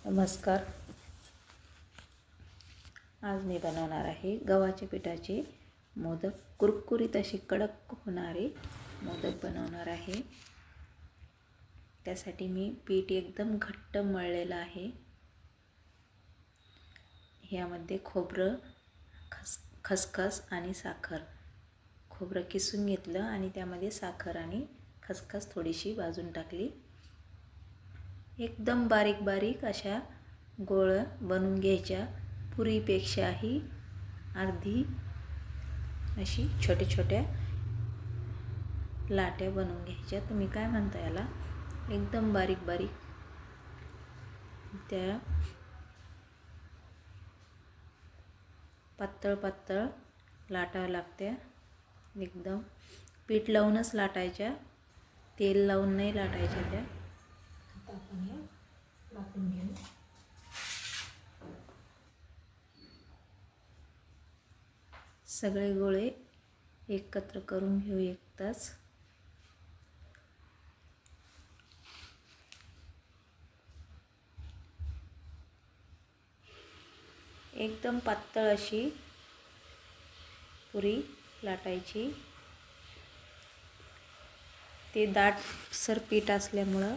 नमस्कार. आज मी बनवणार आहे गव्हाच्या पिठाचे मोदक. कुरकुरीत असे कडक होणारे मोदक बनवणार आहे. त्यासाठी मी पीठ एकदम घट्ट मळलेलं आहे. यामध्ये खोबरं, खसखस आणि साखर. खोबरं किसून घेतलं आणि त्यामध्ये साखर आणि खसखस थोडीशी भाजून टाकली. एकदम बारीक बारीक अशा गोळ्या बनवून घ्यायच्या. पुरीपेक्षाही अर्धी अशी छोट्या छोट्या लाट्या बनवून घ्यायच्या. तुम्ही काय म्हणता याला? एकदम बारीक बारीक त्या पातळ पातळ लाटाव्या लागत्या. एकदम पीठ लावूनच लाटायच्या, तेल लावून नाही लाटायच्या त्या. लाटून घेऊ. सगळे गोळे एकत्र करून घेऊ एकदाच. एकदम पातळ अशी पुरी लाटायची. ते दाटसर पीठ असल्यामुळं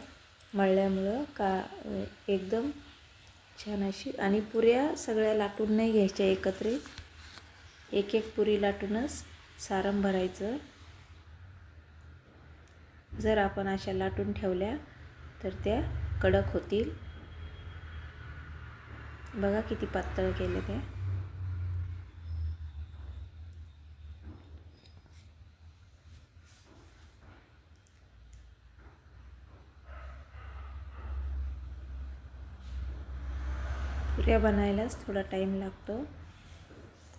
मळल्यामुळं एकदम छान अशी. आणि पुऱ्या सगळ्या लाटून नाही घ्यायच्या एकत्र, एक एक पुरी लाटूनच सारण भरायचं. जर आपण अशा लाटून ठेवल्या तर त्या कडक होतील. बघा किती पातळ केले ते. पुऱ्या बनायलाच थोडा टाईम लागतो,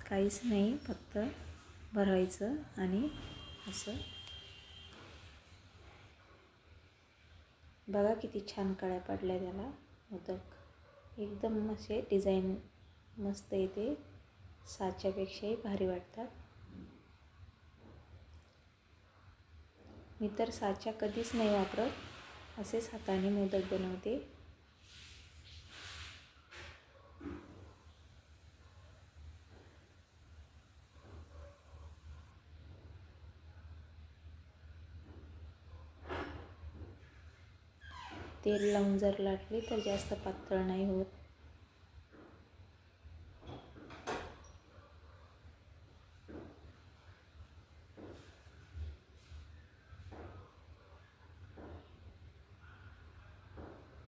काहीच नाही. फक्त भरायचं आणि असं. बघा किती छान कळ्या पडल्या त्याला. मोदक एकदम असे डिझाईन मस्त येते, साच्यापेक्षाही भारी वाटतात. मी तर साचा कधीच नाही वापरत, असेच हाताने मोदक बनवते. तेल लावून जर लाटली तर जास्त पातळ नाही होत.